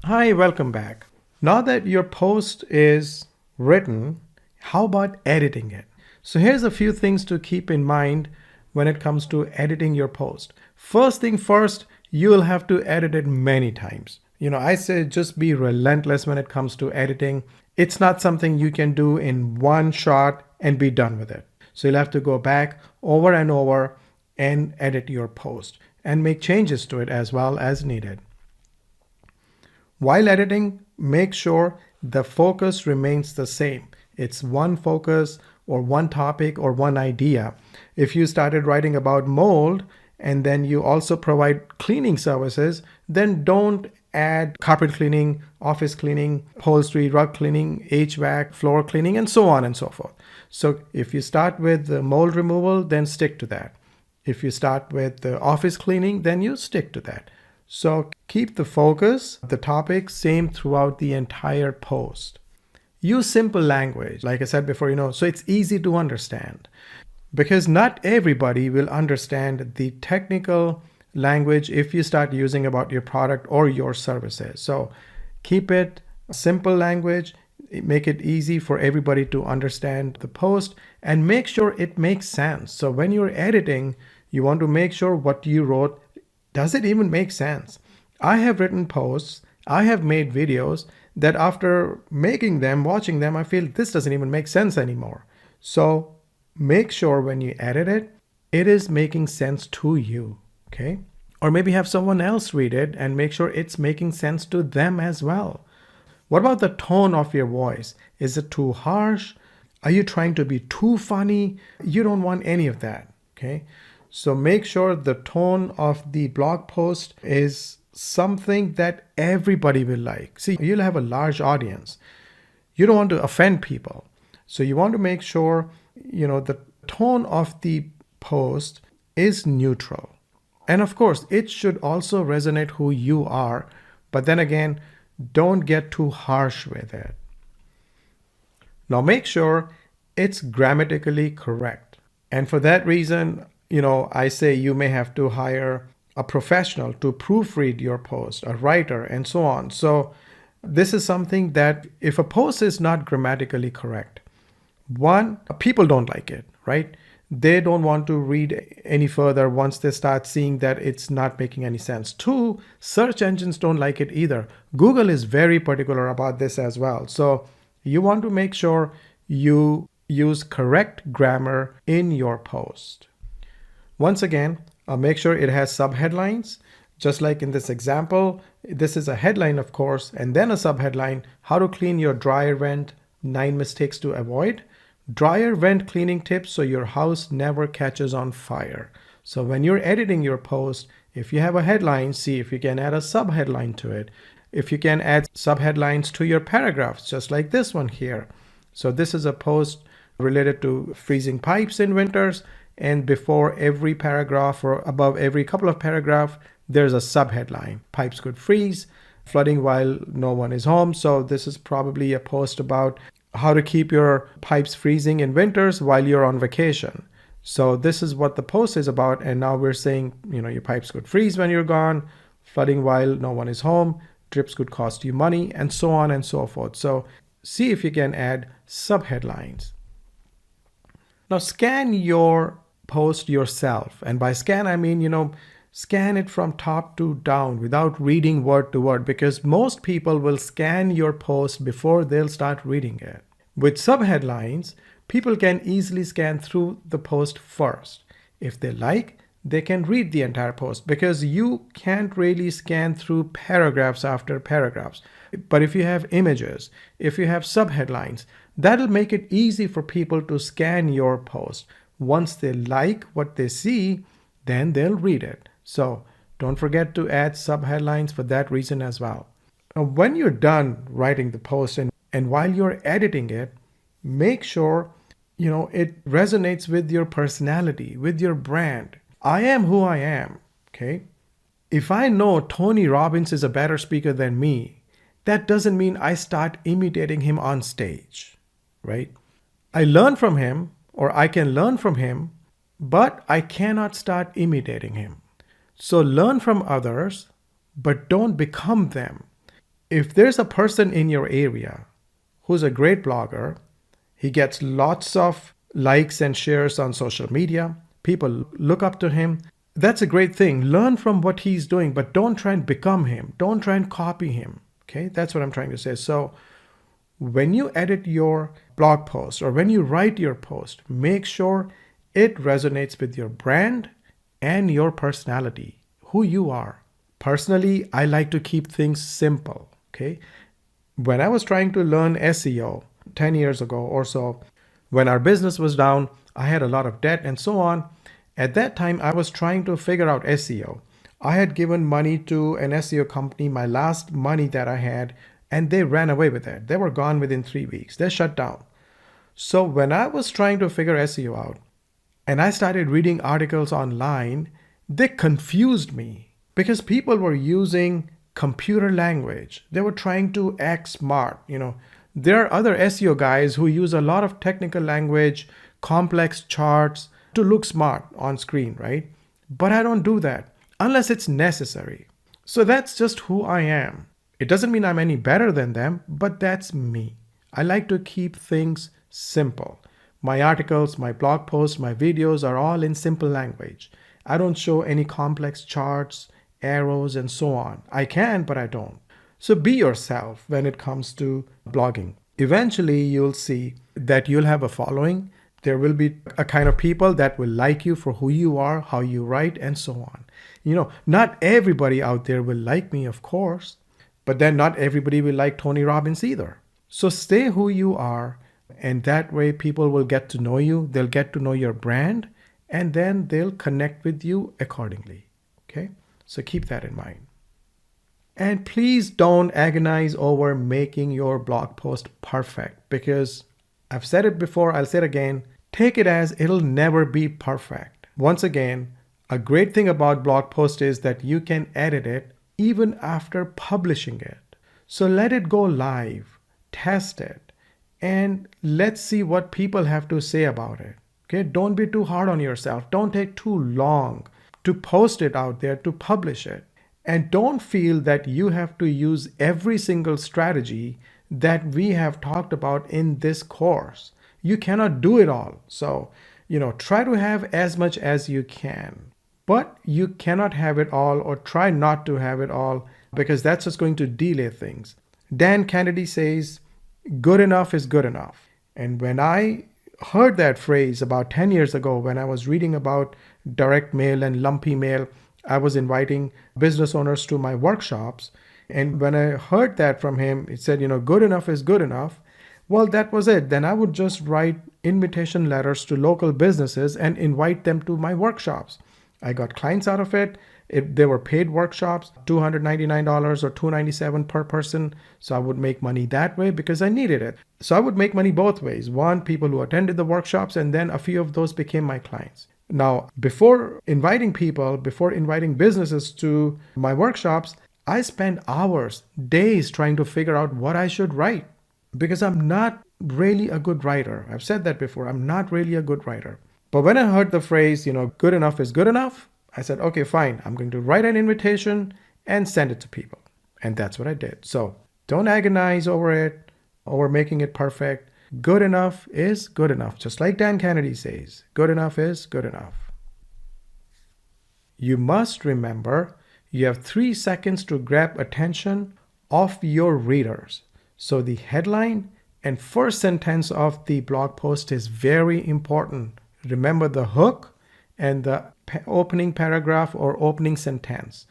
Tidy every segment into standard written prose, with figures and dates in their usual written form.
Hi, welcome back. Now that your post is written, how about editing it? So here's a few things to keep in mind when it comes to editing your post. First thing first, you'll have to edit it many times. I say just be relentless when it comes to editing. It's not something you can do in one shot and be done with it. So you'll have to go back over and over and edit your post and make changes to it as well as needed. While editing, make sure the focus remains the same. It's one focus or one topic or one idea. If you started writing about mold and then you also provide cleaning services, then don't add carpet cleaning, office cleaning, upholstery, rug cleaning, HVAC, floor cleaning, and so on and so forth. So if you start with the mold removal, then stick to that. If you start with the office cleaning, then you stick to that. So keep the focus, the topic, same throughout the entire post. Use simple language, like I said before, so it's easy to understand. Because not everybody will understand the technical language if you start using about your product or your services. So keep it simple language, make it easy for everybody to understand the post, and make sure it makes sense. So when you're editing, you want to make sure what you wrote, does it even make sense? I have written posts, I have made videos that after making them, watching them, I feel this doesn't even make sense anymore. So make sure when you edit it, it is making sense to you, okay? Or maybe have someone else read it and make sure it's making sense to them as well. What about the tone of your voice? Is it too harsh? Are you trying to be too funny? You don't want any of that, okay? So make sure the tone of the blog post is something that everybody will like. See, you'll have a large audience. You don't want to offend people. So you want to make sure, the tone of the post is neutral. And of course, it should also resonate who you are. But then again, don't get too harsh with it. Now make sure it's grammatically correct. And for that reason, I say you may have to hire a professional to proofread your post, a writer, and so on. So this is something that if a post is not grammatically correct, one, people don't like it, right? They don't want to read any further once they start seeing that it's not making any sense. Two, search engines don't like it either. Google is very particular about this as well. So you want to make sure you use correct grammar in your post. Once again, make sure it has subheadlines. Just like in this example, this is a headline, of course, and then a subheadline, how to clean your dryer vent, 9 mistakes to avoid. Dryer vent cleaning tips so your house never catches on fire. So when you're editing your post, if you have a headline, see if you can add a subheadline to it. If you can add subheadlines to your paragraphs, just like this one here. So this is a post related to freezing pipes in winters. And before every paragraph or above every couple of paragraphs, there's a subheadline. Pipes could freeze, flooding while no one is home. So this is probably a post about how to keep your pipes freezing in winters while you're on vacation. So this is what the post is about. And now we're saying, your pipes could freeze when you're gone, flooding while no one is home, drips could cost you money, and so on and so forth. So see if you can add subheadlines. Now scan your post yourself. And by scan, I mean, scan it from top to down without reading word to word, because most people will scan your post before they'll start reading it. With subheadlines, people can easily scan through the post first. If they like, they can read the entire post because you can't really scan through paragraphs after paragraphs. But if you have images, if you have subheadlines, that'll make it easy for people to scan your post. Once they like what they see, then they'll read it. So don't forget to add subheadlines for that reason as well. Now, when you're done writing the post and while you're editing it, make sure, it resonates with your personality, with your brand. I am who I am, okay? If I know Tony Robbins is a better speaker than me, that doesn't mean I start imitating him on stage, right? I learn from him, or I can learn from him, but I cannot start imitating him. So learn from others, but don't become them. if there's a person in your area who's a great blogger, he gets lots of likes and shares on social media, people look up to him, that's a great thing. Learn from what he's doing, but don't try and become him. Don't try and copy him. Okay, that's what I'm trying to say. So when you edit your blog post or when you write your post, make sure it resonates with your brand and your personality, who you are. Personally, I like to keep things simple. Okay, when I was trying to learn SEO 10 years ago or so, when our business was down, I had a lot of debt and so on. At that time, I was trying to figure out SEO. I had given money to an SEO company, my last money that I had, and they ran away with it. They were gone within 3 weeks. They shut down. So when I was trying to figure SEO out and I started reading articles online, they confused me because people were using computer language. They were trying to act smart. There are other SEO guys who use a lot of technical language, complex charts, to look smart on screen, right? But I don't do that unless it's necessary. So that's just who I am. It doesn't mean I'm any better than them, but that's me. I like to keep things simple. My articles, my blog posts, my videos are all in simple language. I don't show any complex charts, arrows, and so on. I can, but I don't. So be yourself when it comes to blogging. Eventually, you'll see that you'll have a following. There will be a kind of people that will like you for who you are, how you write, and so on. Not everybody out there will like me, of course, but then not everybody will like Tony Robbins either. So stay who you are, and that way people will get to know you, they'll get to know your brand, and then they'll connect with you accordingly. Okay? So keep that in mind. And please don't agonize over making your blog post perfect, because I've said it before, I'll say it again, take it as it'll never be perfect. Once again, a great thing about blog post is that you can edit it even after publishing it. So let it go live, test it, and let's see what people have to say about it. Okay, don't be too hard on yourself. Don't take too long to post it out there, to publish it. And don't feel that you have to use every single strategy that we have talked about in this course. You cannot do it all. So, try to have as much as you can, but you cannot have it all, or try not to have it all, because that's just going to delay things. Dan Kennedy says, good enough is good enough. And when I heard that phrase about 10 years ago, when I was reading about direct mail and lumpy mail, I was inviting business owners to my workshops. And when I heard that from him, it said, good enough is good enough. Well, that was it. Then I would just write invitation letters to local businesses and invite them to my workshops. I got clients out of it. They were paid workshops, $299 or $297 per person. So I would make money that way because I needed it. So I would make money both ways. One, people who attended the workshops, and then a few of those became my clients. Now, before inviting businesses to my workshops, I spent hours, days trying to figure out what I should write, because I'm not really a good writer. I've said that before. I'm not really a good writer. But when I heard the phrase, good enough is good enough, I said, okay, fine. I'm going to write an invitation and send it to people. And that's what I did. So don't agonize over it, over making it perfect. Good enough is good enough. Just like Dan Kennedy says, good enough is good enough. You must remember you have 3 seconds to grab attention of your readers. So the headline and first sentence of the blog post is very important. Remember the hook and the opening paragraph or opening sentence.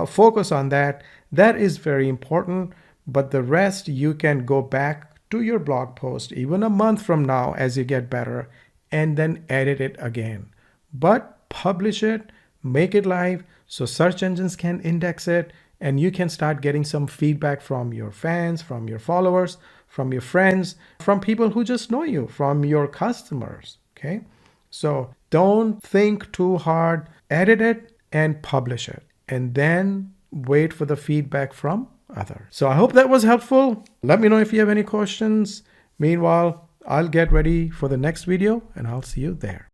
Focus on that. That is very important. But the rest, you can go back to your blog post even a month from now as you get better, and then edit it again. But publish it, make it live so search engines can index it, and you can start getting some feedback from your fans, from your followers, from your friends, from people who just know you, from your customers. Okay? So don't think too hard. Edit it and publish it, and then wait for the feedback from others. So I hope that was helpful. Let me know if you have any questions. Meanwhile, I'll get ready for the next video and I'll see you there.